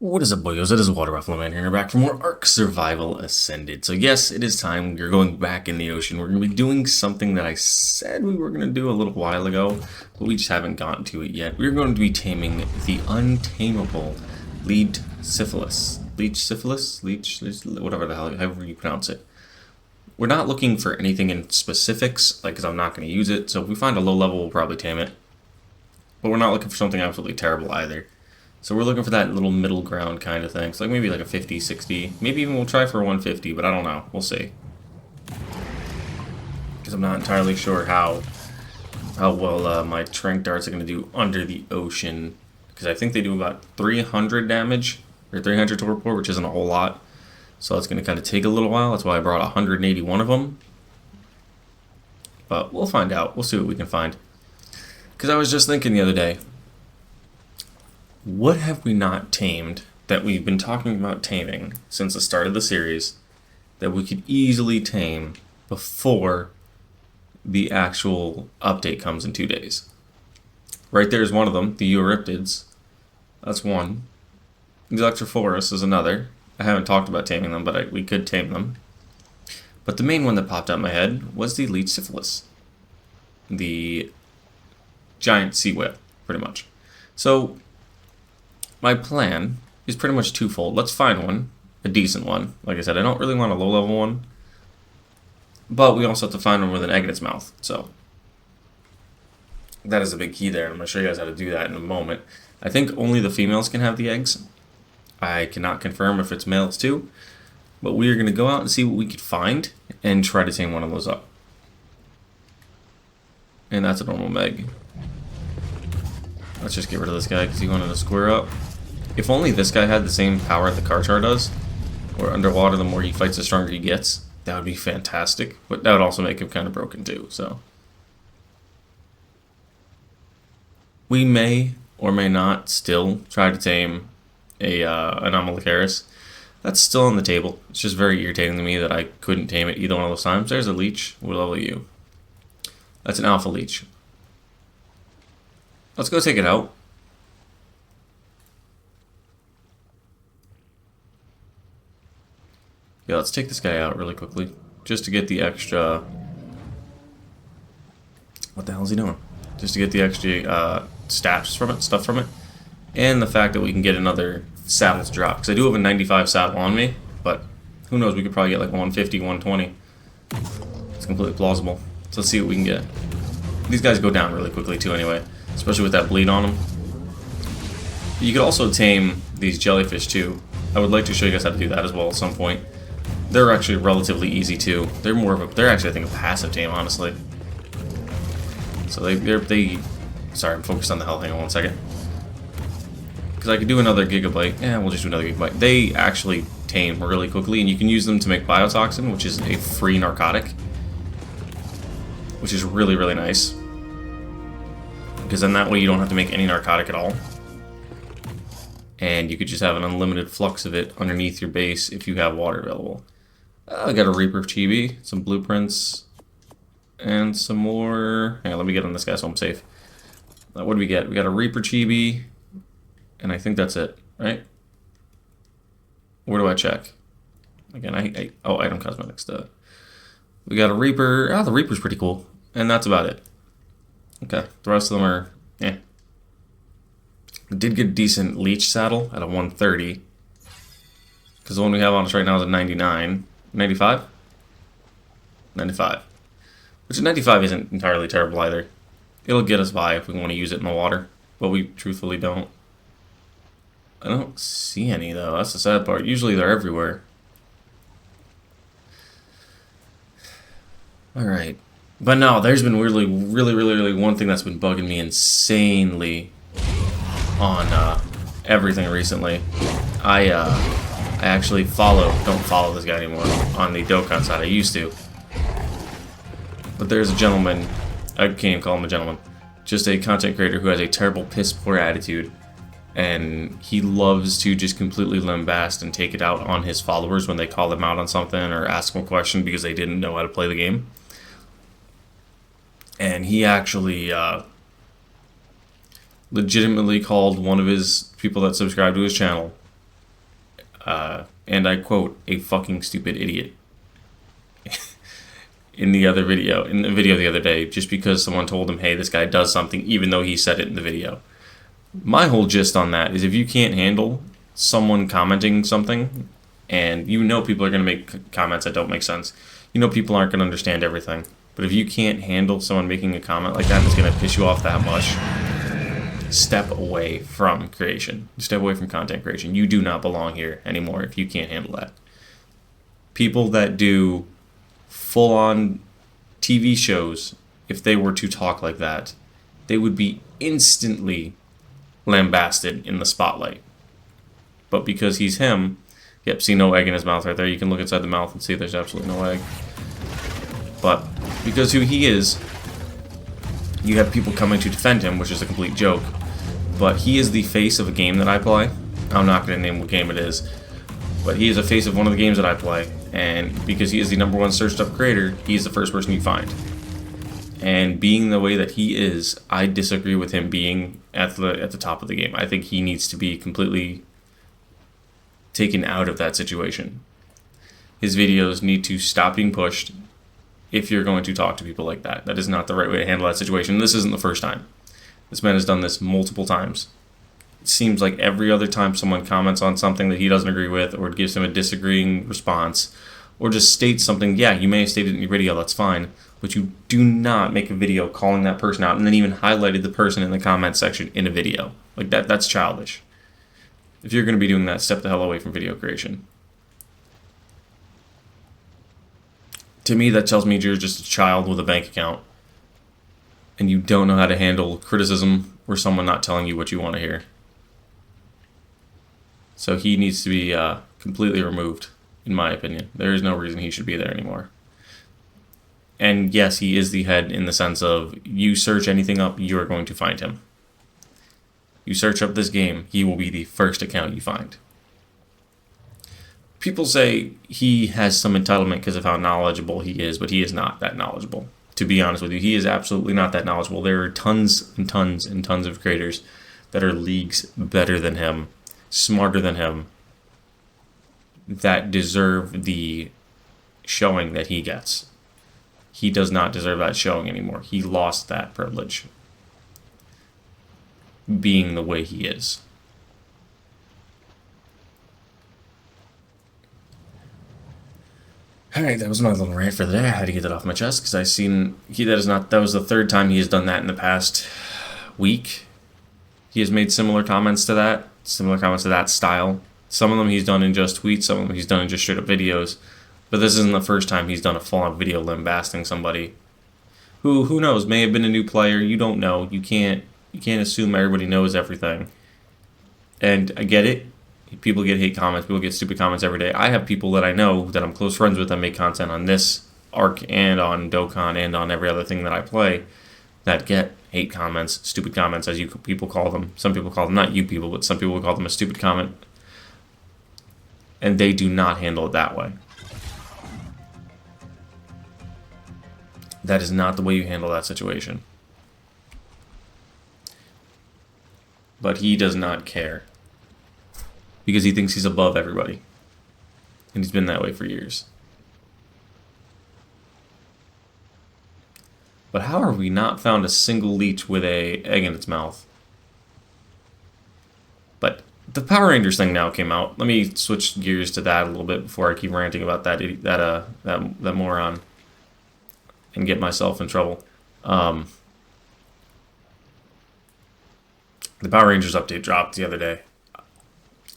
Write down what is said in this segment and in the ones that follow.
What is up, boyos? It is Water Buffalo Man here, and we're back for more Ark Survival Ascended. So yes, it is time. We're going back in the ocean. We're going to be doing something that I said we were going to do a little while ago, but we just haven't gotten to it yet. We're going to be taming the Untameable Leedsichthys. Whatever the hell, however you pronounce it. We're not looking for anything in specifics, because I'm not going to use it. So if we find a low level, we'll probably tame it. But we're not looking for something absolutely terrible either. So we're looking for that little middle ground kind of thing. So like maybe like a 50, 60. Maybe even we'll try for a 150, but I don't know. We'll see. Because I'm not entirely sure how well my trank darts are going to do under the ocean. Because I think they do about 300 damage, or 300 torpor, which isn't a whole lot. So it's going to kind of take a little while. That's why I brought 181 of them. But we'll find out. We'll see what we can find. Because I was just thinking the other day, what have we not tamed that we've been talking about taming since the start of the series that we could easily tame before the actual update comes in 2 days? Right there is one of them, the Euryptids. That's one. The Electrophorus is another. I haven't talked about taming them, but we could tame them. But the main one that popped out in my head was the Leedsichthys. The giant sea whale, pretty much. So my plan is pretty much twofold. Let's find one, a decent one. Like I said, I don't really want a low-level one, but we also have to find one with an egg in its mouth. So that is a big key there. I'm going to show you guys how to do that in a moment. I think only the females can have the eggs. I cannot confirm if it's males too, but we are going to go out and see what we could find and try to tame one of those up. And that's a normal Meg. Let's just get rid of this guy because he wanted to square up. If only this guy had the same power the Karchar does, where underwater the more he fights the stronger he gets, that would be fantastic. But that would also make him kind of broken too, so. We may or may not still try to tame a Anomalocaris. That's still on the table. It's just very irritating to me that I couldn't tame it either one of those times. There's a leech. We'll level you. That's an alpha leech. Let's go take it out. Yeah, let's take this guy out really quickly, just to get the extra. What the hell is he doing? Just to get the extra stuff from it, and the fact that we can get another saddle to drop. Because I do have a 95 saddle on me, but who knows? We could probably get like 150, 120. It's completely plausible. So let's see what we can get. These guys go down really quickly too, anyway, especially with that bleed on them. You could also tame these jellyfish too. I would like to show you guys how to do that as well at some point. They're actually relatively easy too. They're more of a, they're actually I think a passive tame, honestly. So they sorry, I'm focused on the health. Hang on one second. Because I could do another gigabyte. Yeah, we'll just do another gigabyte. They actually tame really quickly, and you can use them to make biotoxin, which is a free narcotic, which is really, really nice. Because then that way you don't have to make any narcotic at all. And you could just have an unlimited flux of it underneath your base if you have water available. I got a Reaper Chibi, some blueprints, and some more. Hang on, let me get on this guy so I'm safe. What do we get? We got a Reaper Chibi, and I think that's it, right? Where do I check? Again, oh, item cosmetics. We got a Reaper. Oh, the Reaper's pretty cool. And that's about it. Okay, the rest of them are, eh. I did get a decent leech saddle at a 130. Because the one we have on us right now is a 99. 95? 95. Which a 95 isn't entirely terrible either. It'll get us by if we want to use it in the water. But we truthfully don't. I don't see any though. That's the sad part. Usually they're everywhere. Alright. But no, there's been really one thing that's been bugging me insanely on everything recently. I actually don't follow this guy anymore on the Dokkan side. I used to. But there's a gentleman, I can't even call him a gentleman, just a content creator who has a terrible piss poor attitude. And he loves to just completely lambast and take it out on his followers when they call them out on something or ask him a question because they didn't know how to play the game. And he actually legitimately called one of his people that subscribed to his channel and I quote, a fucking stupid idiot. In the video the other day, just because someone told him, hey, this guy does something, even though he said it in the video. My whole gist on that is if you can't handle someone commenting something, and you know people are going to make comments that don't make sense, you know people aren't going to understand everything, but if you can't handle someone making a comment like that and it's going to piss you off that much, step away from creation. Step away from content creation. You do not belong here anymore if you can't handle that. People that do full-on TV shows, if they were to talk like that, they would be instantly lambasted in the spotlight. But because he's him, yep, see no egg in his mouth right there. You can look inside the mouth and see there's absolutely no egg. But because who he is, you have people coming to defend him, which is a complete joke. But he is the face of a game that I play. I'm not going to name what game it is, but he is a face of one of the games that I play. And because he is the #1 searched up creator, he's the first person you find. And being the way that he is, I disagree with him being at the top of the game. I think he needs to be completely taken out of that situation. His videos need to stop being pushed if you're going to talk to people like that. That is not the right way to handle that situation. This isn't the first time. This man has done this multiple times. It seems like every other time someone comments on something that he doesn't agree with, or gives him a disagreeing response, or just states something, yeah, you may have stated it in your video, that's fine, but you do not make a video calling that person out and then even highlighted the person in the comment section in a video. Like that's childish. If you're going to be doing that, step the hell away from video creation. To me, that tells me you're just a child with a bank account and you don't know how to handle criticism or someone not telling you what you want to hear. So he needs to be completely removed, in my opinion. There is no reason he should be there anymore. And yes, he is the head in the sense of you search anything up, you are going to find him. You search up this game, he will be the first account you find. People say he has some entitlement because of how knowledgeable he is, but he is not that knowledgeable. To be honest with you, he is absolutely not that knowledgeable. There are tons and tons and tons of creators that are leagues better than him, smarter than him, that deserve the showing that he gets. He does not deserve that showing anymore. He lost that privilege, being the way he is. Alright, that was my little rant for the day. I had to get that off my chest because that was the third time he has done that in the past week. He has made similar comments to that style. Some of them he's done in just tweets, some of them he's done in just straight up videos. But this isn't the first time he's done a full-on video lambasting somebody who knows, may have been a new player. You don't know. You can't assume everybody knows everything. And I get it. People get hate comments. People get stupid comments every day. I have people that I know that I'm close friends with that make content on this arc and on Dokkan and on every other thing that I play that get hate comments, stupid comments, as you people call them. Some people call them, not you people, but some people call them a stupid comment. And they do not handle it that way. That is not the way you handle that situation. But he does not care. Because he thinks he's above everybody. And he's been that way for years. But how have we not found a single leech with a egg in its mouth? But the Power Rangers thing now came out. Let me switch gears to that a little bit before I keep ranting about that moron and get myself in trouble. The Power Rangers update dropped the other day.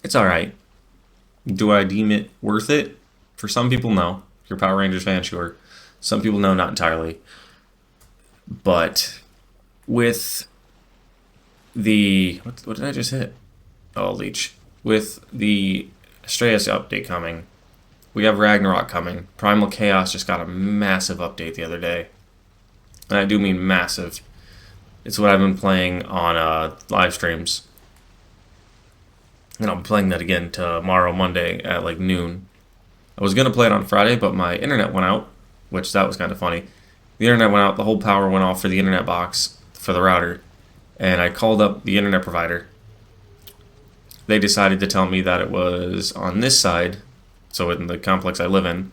It's alright. Do I deem it worth it? For some people, no. If you're a Power Rangers fan, sure. Some people, no, not entirely. But with the... What did I just hit? Oh, Leech. With the Astraeos update coming, we have Ragnarok coming. Primal Chaos just got a massive update the other day. And I do mean massive. It's what I've been playing on live streams. And I'll be playing that again tomorrow, Monday, at like noon. I was going to play it on Friday, but my internet went out, which that was kind of funny. The internet went out, the whole power went off for the internet box, for the router. And I called up the internet provider. they decided to tell me that it was on this side, so in the complex I live in,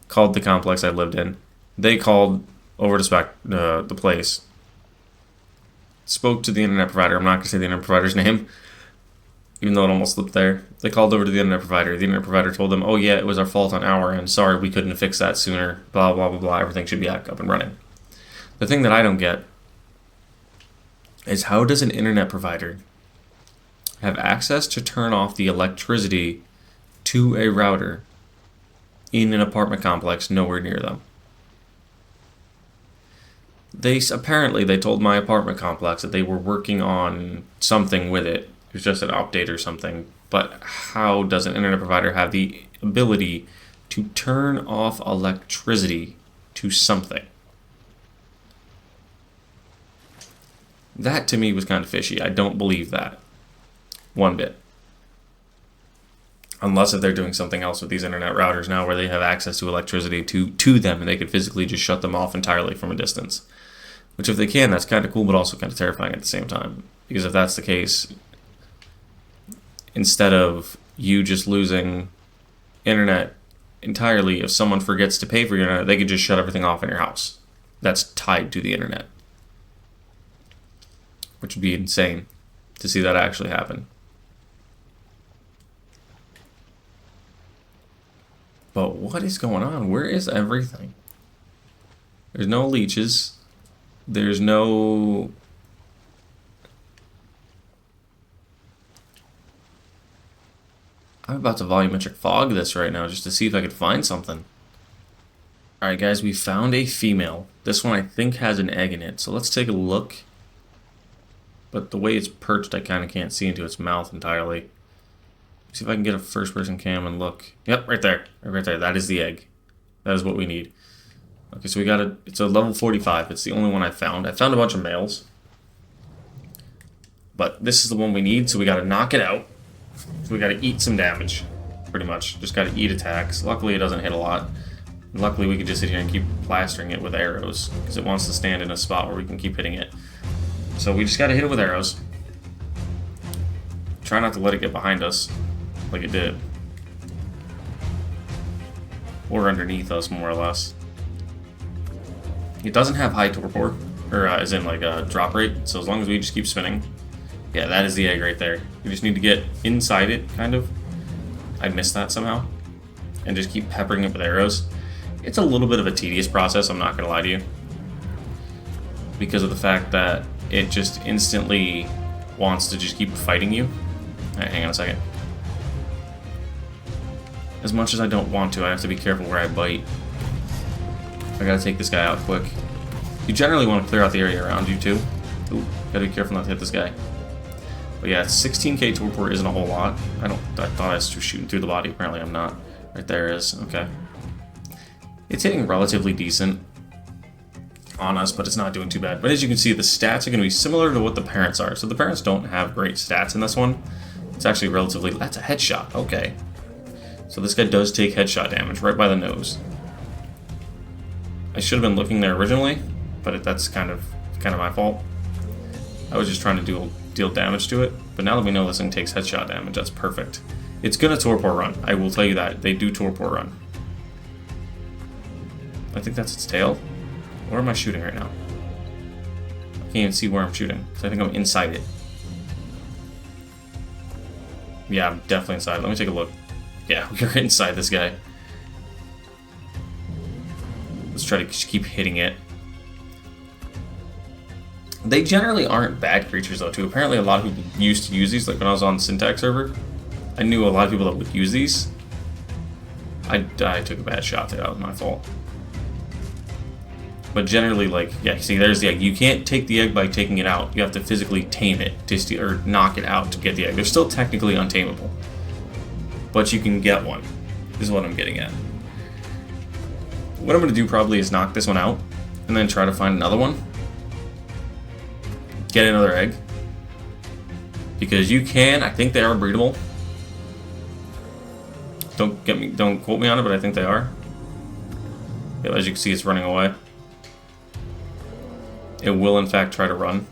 called the complex I lived in. They called over to the place, spoke to the internet provider. I'm not going to say the internet provider's name, even though it almost slipped there. They called over to the internet provider. The internet provider told them, oh yeah, it was our fault on our end. Sorry, we couldn't have fixed that sooner. Blah, blah, blah, blah. Everything should be back up and running. The thing that I don't get is how does an internet provider have access to turn off the electricity to a router in an apartment complex nowhere near them? Apparently they told my apartment complex that they were working on something with it. It was just an update or something. But how does an internet provider have the ability to turn off electricity to something? That to me was kind of fishy. I don't believe that one bit. Unless if they're doing something else with these internet routers now where they have access to electricity to them and they could physically just shut them off entirely from a distance. Which if they can, that's kind of cool, but also kind of terrifying at the same time. Because if that's the case, instead of you just losing internet entirely, if someone forgets to pay for your internet, they could just shut everything off in your house. That's tied to the internet. Which would be insane to see that actually happen. But what is going on? Where is everything? There's no leeches. There's no... I'm about to volumetric fog this right now just to see if I could find something. Alright guys, we found a female. This one I think has an egg in it. So let's take a look. But the way it's perched, I kind of can't see into its mouth entirely. See if I can get a first-person cam and look. Yep, right there. Right there. That is the egg. That is what we need. Okay, so we got a... It's a level 45. It's the only one I found. I found a bunch of males. But this is the one we need, so we got to knock it out. So we got to eat some damage, pretty much. Just got to eat attacks. Luckily, it doesn't hit a lot. And luckily, we can just sit here and keep plastering it with arrows, because it wants to stand in a spot where we can keep hitting it. So we just got to hit it with arrows. Try not to let it get behind us, like it did. Or underneath us, more or less. It doesn't have high torpor, or as in like a drop rate, so as long as we just keep spinning. Yeah, that is the egg right there. We just need to get inside it, kind of. I missed that somehow. And just keep peppering it with arrows. It's a little bit of a tedious process, I'm not going to lie to you. Because of the fact that it just instantly wants to just keep fighting you. Alright, hang on a second. As much as I don't want to, I have to be careful where I bite. I gotta take this guy out quick. You generally want to clear out the area around you too. Ooh, gotta be careful not to hit this guy. But yeah, 16k torpor isn't a whole lot. I thought I was just shooting through the body. Apparently I'm not. Right there it is. Okay. It's hitting relatively decent on us, but it's not doing too bad. But as you can see, the stats are going to be similar to what the parents are. So the parents don't have great stats in this one. It's actually relatively... That's a headshot. Okay. So this guy does take headshot damage right by the nose. I should have been looking there originally, but that's kind of my fault. I was just trying to deal damage to it, but now that we know this thing takes headshot damage, that's perfect. It's gonna torpor run, I will tell you that. They do torpor run. I think that's its tail. Where am I shooting right now? I can't even see where I'm shooting, because I think I'm inside it. Yeah, I'm definitely inside. Let me take a look. Yeah, we're inside this guy. Let's try to just keep hitting it. They generally aren't bad creatures though too. Apparently a lot of people used to use these, like when I was on Syntax server. I knew a lot of people that would use these. I took a bad shot there, that was my fault. But generally, like, yeah, see there's the egg. You can't take the egg by taking it out. You have to physically tame it, or knock it out to get the egg. They're still technically untameable. But you can get one, is what I'm getting at. What I'm going to do probably is knock this one out, and then try to find another one. Get another egg. Because you can, I think they are breedable. Don't quote me on it, but I think they are. Yeah, as you can see, it's running away. It will, in fact, try to run.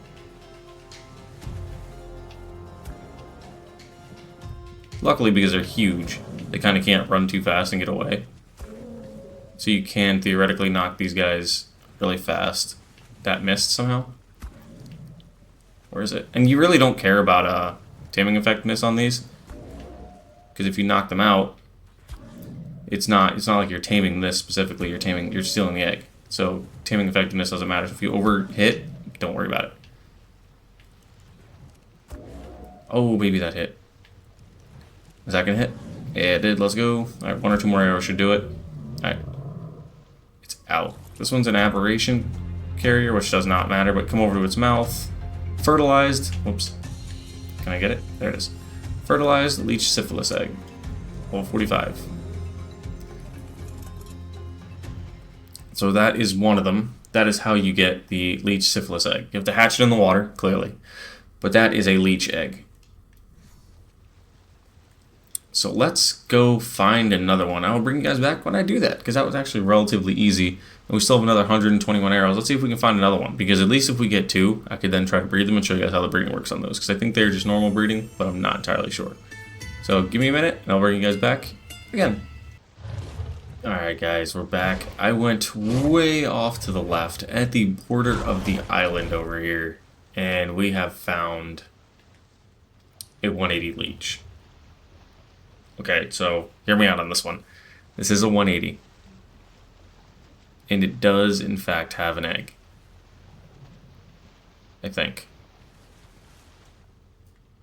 Luckily, because they're huge, they kind of can't run too fast and get away. So you can theoretically knock these guys really fast. That missed somehow. Where is it? And you really don't care about taming effectiveness on these, because if you knock them out, it's not like you're taming this specifically. You're stealing the egg. So taming effectiveness doesn't matter. So if you overhit, don't worry about it. Oh, maybe that hit. Is that gonna hit? Yeah, it did. Let's go. All right, 1 or 2 more arrows should do it. All right, it's out. This one's an aberration carrier, which does not matter. But come over to its mouth. Fertilized. Whoops. Can I get it? There it is. Fertilized Leedsichthys egg. Level 45. So that is one of them. That is how you get the Leedsichthys egg. You have to hatch it in the water, clearly. But that is a leech egg. So let's go find another one. I'll bring you guys back when I do that, because that was actually relatively easy. And we still have another 121 arrows. Let's see if we can find another one, because at least if we get 2, I could then try to breed them and show you guys how the breeding works on those, because I think they're just normal breeding, but I'm not entirely sure. So give me a minute, and I'll bring you guys back again. Alright guys, we're back. I went way off to the left at the border of the island over here, and we have found a 180 leech. Okay, so hear me out on this one. This is a 180. And it does, in fact, have an egg. I think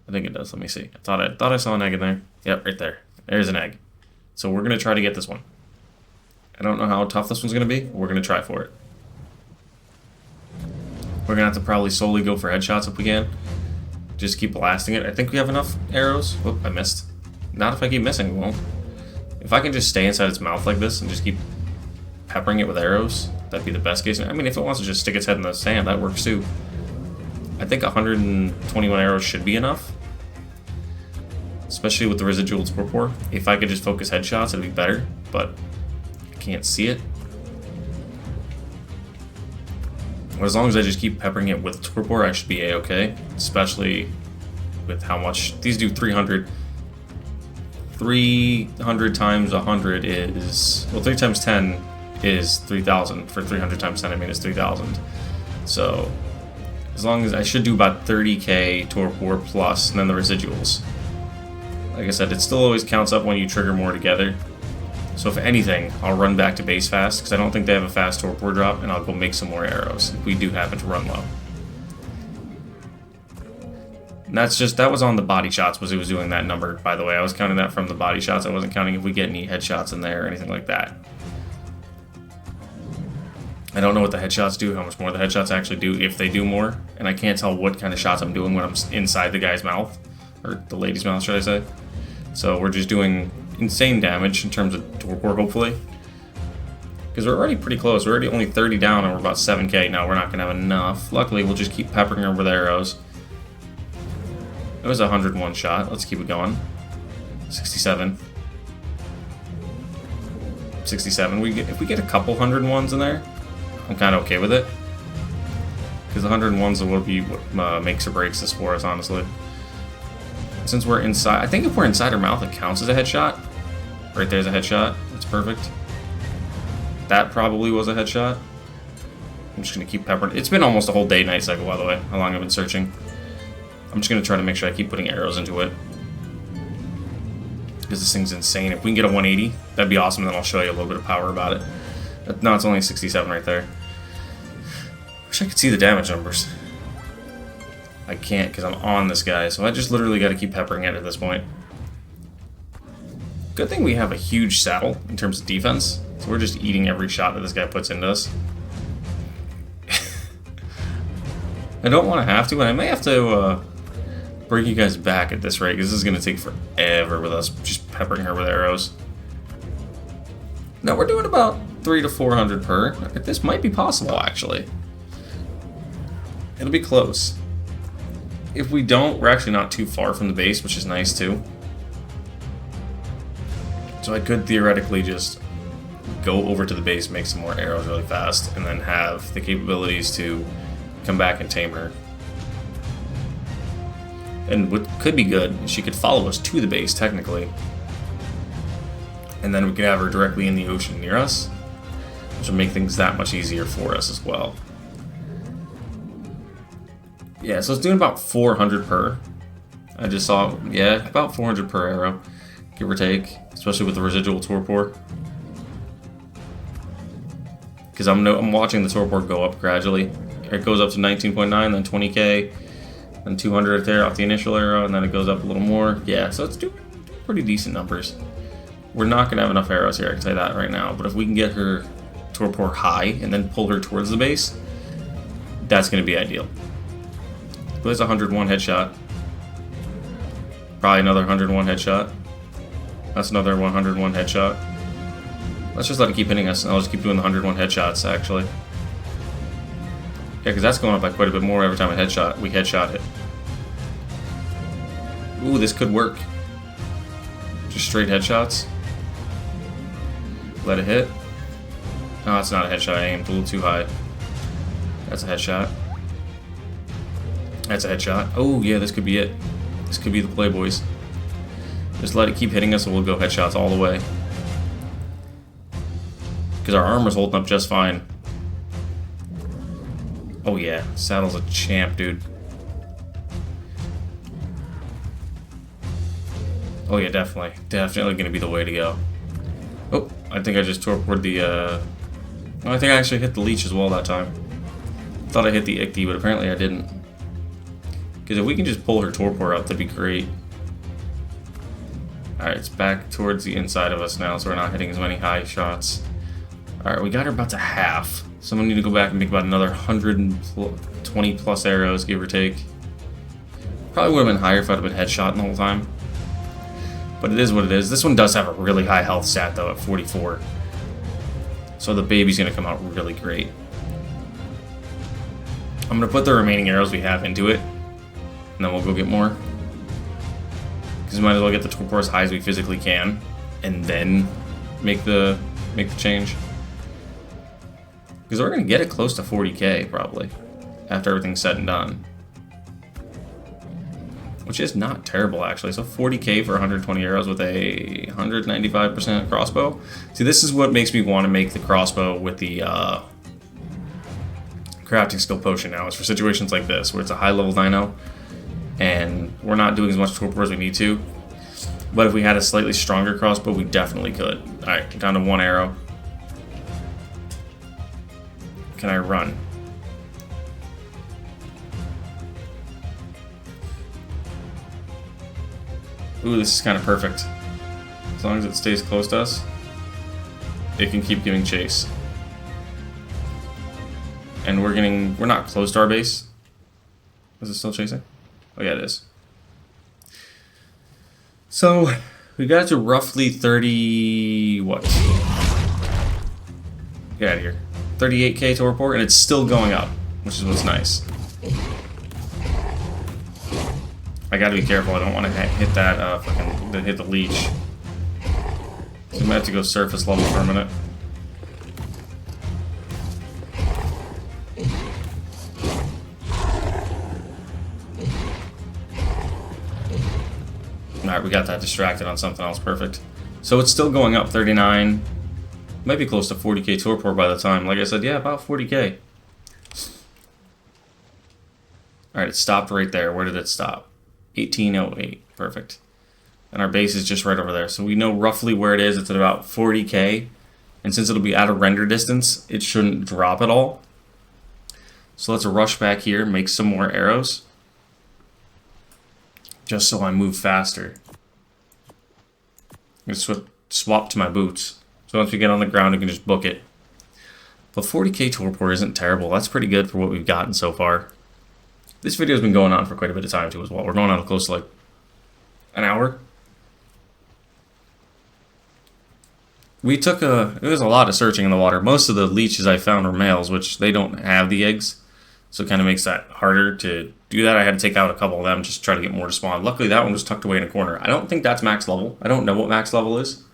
it does. Let me see. I thought I saw an egg in there. Yep, right there. There's an egg. So we're going to try to get this one. I don't know how tough this one's going to be. But we're going to try for it. We're going to have to probably solely go for headshots if we can. Just keep blasting it. I think we have enough arrows. Whoop, I missed. Not if I keep missing, well. If I can just stay inside its mouth like this and just keep peppering it with arrows, that'd be the best case. I mean, if it wants to just stick its head in the sand, that works too. I think 121 arrows should be enough. Especially with the residual torpor. If I could just focus headshots, it'd be better, but I can't see it. But as long as I just keep peppering it with torpor, I should be a-okay. Especially with how much these do. 300 times 100 is, well, 3 times 10 is 3,000. For 300 times 10, I mean, it's 3,000. So, as long as I should do about 30k torpor plus, and then the residuals. Like I said, it still always counts up when you trigger more together. So if anything, I'll run back to base fast, because I don't think they have a fast torpor drop, and I'll go make some more arrows if we do happen to run low. And that was on the body shots, was it was doing that number, by the way. I was counting that from the body shots. I wasn't counting if we get any headshots in there or anything like that. I don't know what the headshots do, how much more the headshots actually do, if they do more. And I can't tell what kind of shots I'm doing when I'm inside the guy's mouth. Or the lady's mouth, should I say. So we're just doing insane damage in terms of torpor, hopefully. Because we're already pretty close. We're already only 30 down and we're about 7k. Now we're not going to have enough. Luckily, we'll just keep peppering her with arrows. It was a 101 shot. Let's keep it going. 67. 67. If we get a couple 101s in there, I'm kind of okay with it. Because the 101s will be what makes or breaks this for us, honestly. Since we're inside, I think if we're inside her mouth, it counts as a headshot. Right there's a headshot. That's perfect. That probably was a headshot. I'm just going to keep peppering. It's been almost a whole day night cycle, by the way, how long I've been searching. I'm just going to try to make sure I keep putting arrows into it. Because this thing's insane. If we can get a 180, that'd be awesome, then I'll show you a little bit of power about it. No, it's only 67 right there. Wish I could see the damage numbers. I can't because I'm on this guy, so I just literally got to keep peppering it at this point. Good thing we have a huge saddle in terms of defense, so we're just eating every shot that this guy puts into us. I don't want to have to, and I may have to bring you guys back at this rate, because this is going to take forever with us just peppering her with arrows. Now we're doing about 300 to 400 per. This might be possible, actually. It'll be close. If we don't, we're actually not too far from the base, which is nice too. So I could theoretically just go over to the base, make some more arrows really fast, and then have the capabilities to come back and tame her. And what could be good is she could follow us to the base, technically. And then we could have her directly in the ocean near us, which will make things that much easier for us as well. Yeah, so it's doing about 400 per. I just saw, yeah, about 400 per arrow, give or take, especially with the residual torpor. Because I'm watching the torpor go up gradually. It goes up to 19.9, then 20k, then 200 there off the initial arrow, and then it goes up a little more. Yeah, so it's doing pretty decent numbers. We're not going to have enough arrows here, I can tell you that right now. But if we can get her torpor high and then pull her towards the base, that's going to be ideal. There's a 101 headshot. Probably another 101 headshot. That's another 101 headshot. Let's just let it keep hitting us, and I'll just keep doing the 101 headshots, actually. Yeah, because that's going up by quite a bit more every time we headshot it. Ooh, this could work. Just straight headshots. Let it hit. No, it's not a headshot. I aimed a little too high. That's a headshot. That's a headshot. Oh, yeah, this could be it. This could be the play, boys. Just let it keep hitting us, and we'll go headshots all the way. Because our armor's holding up just fine. Oh, yeah. Saddle's a champ, dude. Oh, yeah, definitely. Definitely going to be the way to go. Oh, I think I just torpedoed the, oh, I think I actually hit the leech as well that time. Thought I hit the Ichthys, but apparently I didn't. Because if we can just pull her torpor out, that'd be great. Alright, it's back towards the inside of us now, so we're not hitting as many high shots. Alright, we got her about to half. So I'm going to need to go back and make about another 120 plus arrows, give or take. Probably would have been higher if I'd have been headshotting the whole time. But it is what it is. This one does have a really high health stat, though, at 44. So the baby's going to come out really great. I'm going to put the remaining arrows we have into it, and then we'll go get more. Because we might as well get the torpor as high as we physically can, and then make the change. Because we're going to get it close to 40k, probably, after everything's said and done. Which is not terrible, actually. So 40k for 120 arrows with a 195% crossbow. See, this is what makes me want to make the crossbow with the crafting skill potion now. It's for situations like this, where it's a high-level dino, and we're not doing as much torpor as we need to. But if we had a slightly stronger crossbow, we definitely could. Alright, down to one arrow. Can I run? Ooh, this is kind of perfect. As long as it stays close to us, it can keep giving chase. And we're not close to our base. Is it still chasing? Oh yeah, it is. So, we got to roughly 30... what? Get out of here. 38k torpor, and it's still going up, which is what's nice. I gotta be careful, I don't want to hit that, hit the leech. So we might have to go surface level for a minute. Alright, we got that distracted on something else, perfect. So it's still going up, 39. Might be close to 40k torpor by the time. Like I said, yeah, about 40k. Alright, it stopped right there. Where did it stop? 1808. Perfect. And our base is just right over there. So we know roughly where it is. It's at about 40k. And since it'll be out of render distance, it shouldn't drop at all. So let's rush back here, make some more arrows. Just so I move faster. I'm going to swap to my boots. So once we get on the ground, we can just book it. But 40k torpor isn't terrible. That's pretty good for what we've gotten so far. This video's been going on for quite a bit of time too as well. We're going on close to like an hour. We took it was a lot of searching in the water. Most of the leeches I found were males, which they don't have the eggs. So it kind of makes that harder to do that. I had to take out a couple of them just to try to get more to spawn. Luckily that one was tucked away in a corner. I don't think that's max level. I don't know what max level is.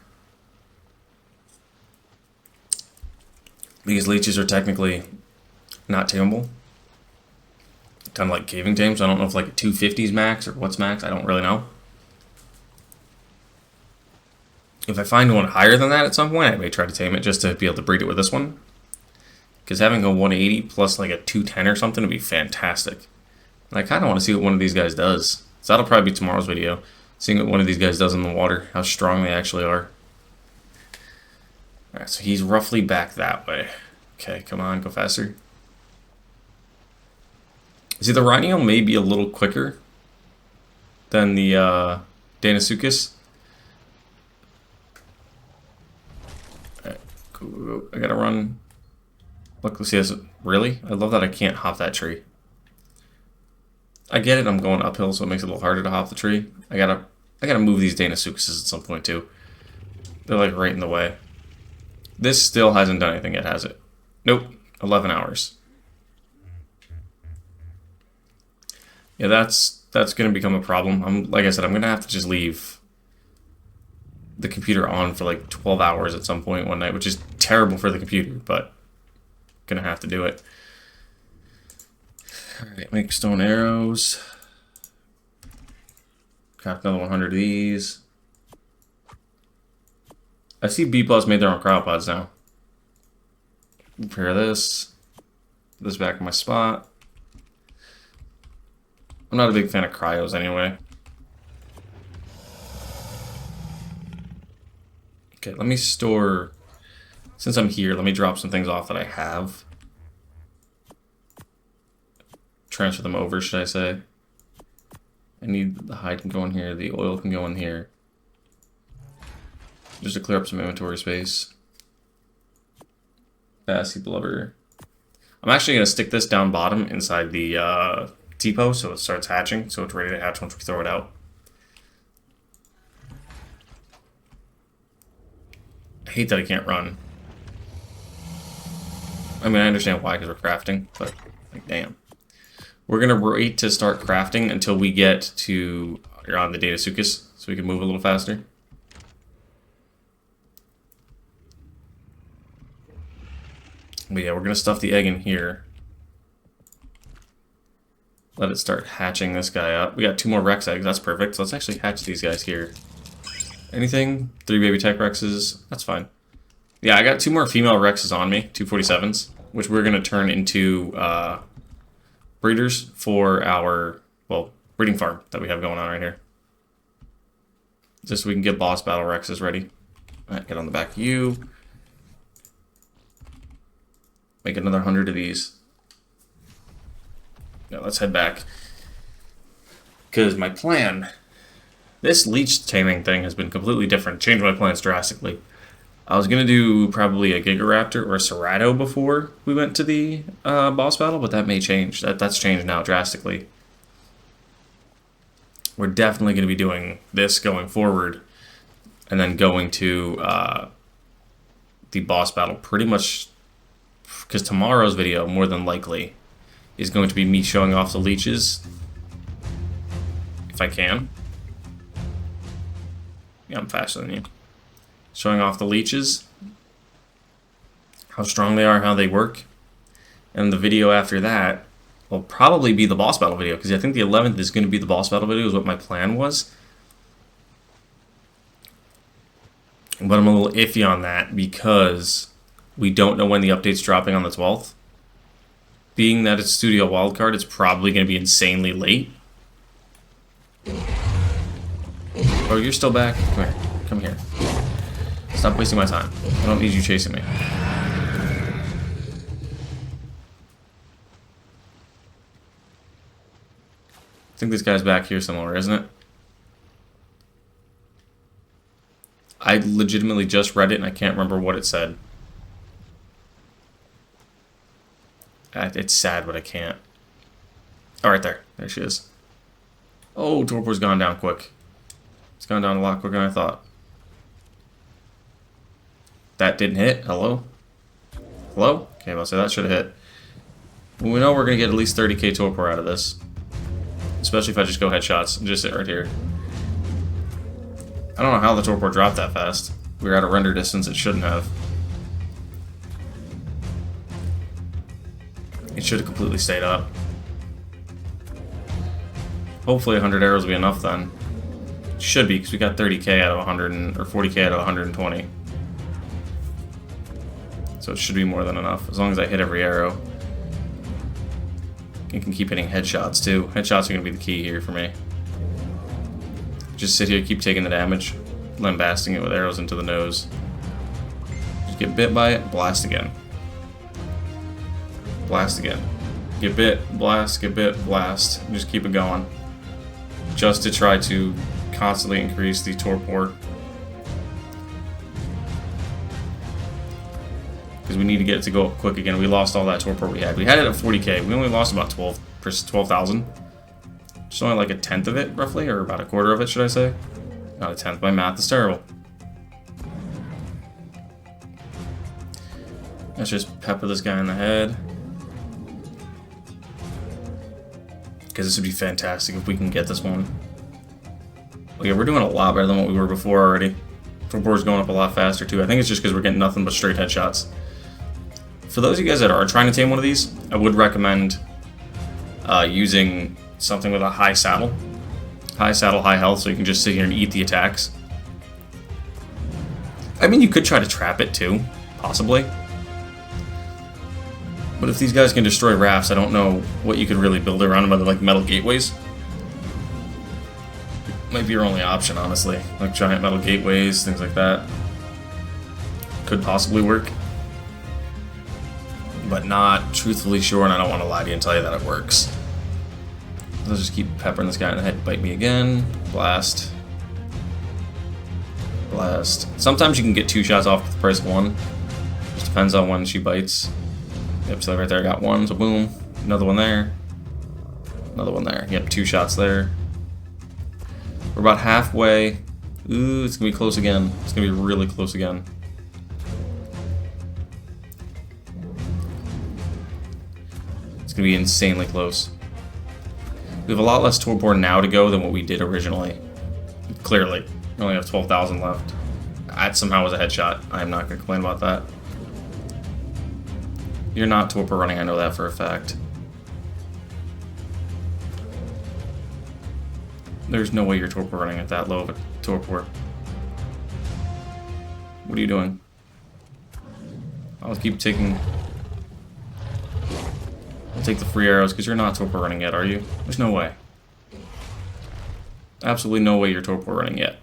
Because leeches are technically not tameable. ton of like caving tames. I don't know if like a 250 is max or what's max. I don't really know. If I find one higher than that at some point, I may try to tame it just to be able to breed it with this one. Because having a 180 plus like a 210 or something would be fantastic. And I kind of want to see what one of these guys does. So that'll probably be tomorrow's video. Seeing what one of these guys does in the water. How strong they actually are. Alright, so he's roughly back that way. Okay, come on, go faster. See, the Rhino may be a little quicker than the Deinosuchus. Alright, go. I gotta run. Look, let's see this. Really? I love that I can't hop that tree. I get it, I'm going uphill, so it makes it a little harder to hop the tree. I gotta move these Deinosuchuses at some point too. They're like right in the way. This still hasn't done anything yet, has it? Nope. 11 hours. Yeah, that's going to become a problem. Like I said, I'm going to have to just leave the computer on for like 12 hours at some point one night, which is terrible for the computer, but going to have to do it. Alright, make stone arrows. Craft another 100 of these. I see B+ made their own cryopods now. Repair this. Put this back in my spot. I'm not a big fan of cryos anyway. Okay, let me store... Since I'm here, let me drop some things off that I have. Transfer them over, should I say. I need the hide can go in here, the oil can go in here. Just to clear up some inventory space. Bassy blubber. I'm actually going to stick this down bottom inside the depot so it starts hatching, so it's ready to hatch once we throw it out. I hate that I can't run. I mean, I understand why, because we're crafting, but like, damn. We're going to wait to start crafting until we get to on the Deinosuchus, so we can move a little faster. But yeah, we're going to stuff the egg in here. Let it start hatching this guy up. We got 2 more Rex eggs. That's perfect. So let's actually hatch these guys here. Anything? 3 baby tech Rexes. That's fine. Yeah, I got 2 more female Rexes on me. 247s. Which we're going to turn into breeders for our, well, breeding farm that we have going on right here. Just so we can get boss battle Rexes ready. Alright, get on the back of you. Make another 100 of these. Now let's head back. Because my plan, this leech taming thing has been completely different. Changed my plans drastically. I was going to do probably a Gigaraptor or a Cerato before we went to the boss battle, but that may change. That's changed now drastically. We're definitely going to be doing this going forward. And then going to the boss battle pretty much... Because tomorrow's video, more than likely, is going to be me showing off the leeches. If I can. Yeah, I'm faster than you. Showing off the leeches. How strong they are, how they work. And the video after that will probably be the boss battle video. Because I think the 11th is going to be the boss battle video, is what my plan was. But I'm a little iffy on that because... we don't know when the update's dropping on the 12th. Being that it's Studio Wildcard, it's probably going to be insanely late. Oh, you're still back? Come here. Come here. Stop wasting my time. I don't need you chasing me. I think this guy's back here somewhere, isn't it? I legitimately just read it and I can't remember what it said. It's sad, but I can't. Oh, right there. There she is. Oh, Torpor's gone down quick. It's gone down a lot quicker than I thought. That didn't hit. Hello? Hello? Okay, I'll say that should have hit. We know we're going to get at least 30k Torpor out of this. Especially if I just go headshots and just sit right here. I don't know how the Torpor dropped that fast. We were at a render distance it shouldn't have. It should have completely stayed up. Hopefully 100 arrows will be enough then. Should be, because we got 30k out of 100, or 40k out of 120. So it should be more than enough, as long as I hit every arrow. I can keep hitting headshots too. Headshots are going to be the key here for me. Just sit here, keep taking the damage, lambasting it with arrows into the nose. Just get bit by it, blast again. Blast again. Get bit, blast, get bit, blast. And just keep it going. Just to try to constantly increase the torpor. Because we need to get it to go up quick again. We lost all that torpor we had. We had it at 40k. We only lost about 12,000. Just only like a tenth of it, roughly, or about a quarter of it, should I say? Not a tenth. My math is terrible. Let's just pepper this guy in the head. Because this would be fantastic if we can get this one. Okay, we're doing a lot better than what we were before already. Torpor's going up a lot faster too. I think it's just because we're getting nothing but straight headshots. For those of you guys that are trying to tame one of these, I would recommend using something with a high saddle. High saddle, high health, so you can just sit here and eat the attacks. I mean, you could try to trap it too, possibly. But if these guys can destroy rafts, I don't know what you could really build around them other than like metal gateways. Might be your only option, honestly. Like giant metal gateways, things like that. Could possibly work. But not truthfully sure, and I don't want to lie to you and tell you that it works. Let's just keep peppering this guy in the head. Bite me again. Blast. Blast. Sometimes you can get 2 shots off with the price of 1. Just depends on when she bites. Yep, so right there I got 1, so boom. Another one there. Another one there. Yep, 2 shots there. We're about halfway. Ooh, it's gonna be close again. It's gonna be really close again. It's gonna be insanely close. We have a lot less torpor now to go than what we did originally. Clearly. We only have 12,000 left. That somehow was a headshot. I'm not gonna complain about that. You're not torpor running, I know that for a fact. There's no way you're torpor running at that low of a torpor. What are you doing? I'll keep taking... I'll take the free arrows, because you're not torpor running yet, are you? There's no way. Absolutely no way you're torpor running yet.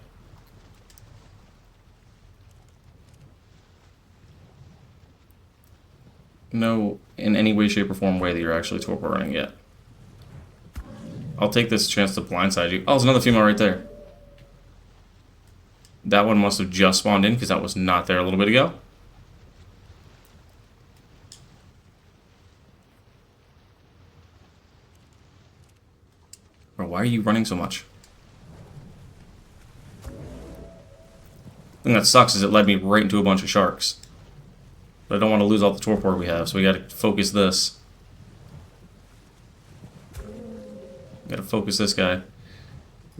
No, in any way, shape, or form way that you're actually torpor running yet. I'll take this chance to blindside you. Oh, there's another female right there. That one must have just spawned in, because that was not there a little bit ago. Bro, why are you running so much? The thing that sucks is it led me right into a bunch of sharks. But I don't want to lose all the torpor we have, so we gotta focus this. Gotta focus this guy.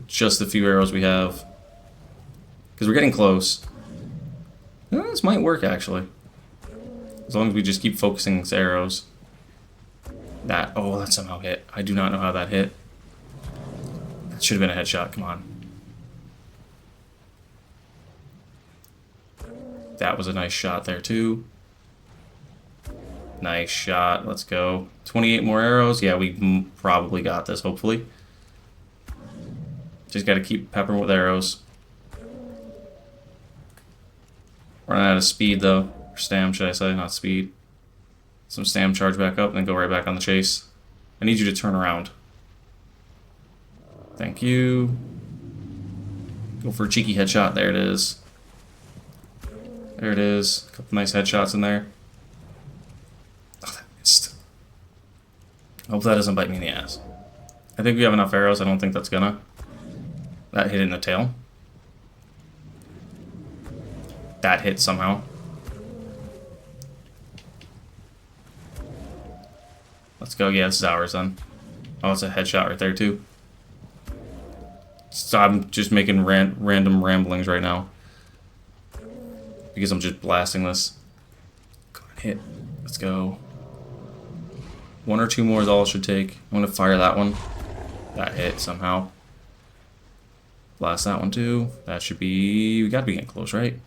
Just the few arrows we have. Because we're getting close. This might work, actually. As long as we just keep focusing these arrows. That, oh, that somehow hit. I do not know how that hit. That should have been a headshot, come on. That was a nice shot there, too. Nice shot, let's go. 28 more arrows. Yeah, we probably got this, hopefully. Just gotta keep peppering with arrows. Running out of speed, though. Or stam, should I say, not speed. Some stam, charge back up, and then go right back on the chase. I need you to turn around. Thank you. Go for a cheeky headshot. There it is. There it is. A couple nice headshots in there. Oh, that missed. I hope that doesn't bite me in the ass. I think we have enough arrows. I don't think that's gonna. That hit in the tail. That hit somehow. Let's go. Yeah, this is ours then. Oh, it's a headshot right there too. So I'm just making random ramblings right now. Because I'm just blasting this. Go on, hit. Let's go. 1 or 2 more is all it should take. I'm going to fire that one. That hit somehow. Blast that one too. That should be... We gotta be getting close, right?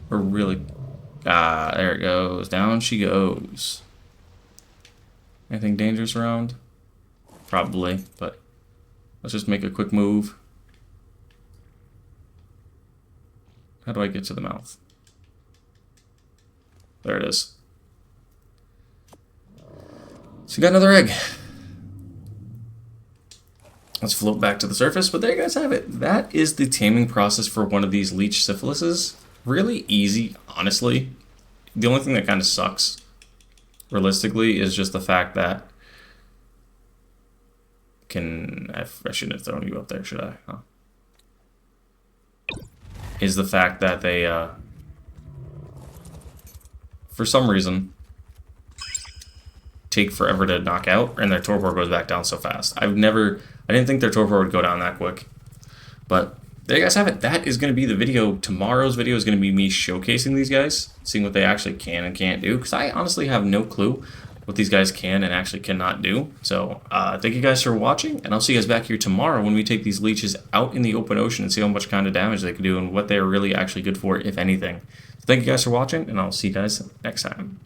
We're really... Ah, there it goes. Down she goes. Anything dangerous around? Probably, but let's just make a quick move. How do I get to the mouth? There it is. So we got another egg. Let's float back to the surface, but there you guys have it. That is the taming process for one of these Leedsichthys. Really easy, honestly. The only thing that kind of sucks, realistically, is just the fact that I shouldn't have thrown you up there, should I? Huh? Is the fact that they, for some reason, take forever to knock out, and their torpor goes back down so fast. I didn't think their torpor would go down that quick. But there you guys have it. That is going to be the video. Tomorrow's video is going to be me showcasing these guys, seeing what they actually can and can't do, because I honestly have no clue what these guys can and actually cannot do. So thank you guys for watching, and I'll see you guys back here tomorrow when we take these leeches out in the open ocean and see how much kind of damage they can do and what they're really actually good for, if anything. So thank you guys for watching, and I'll see you guys next time.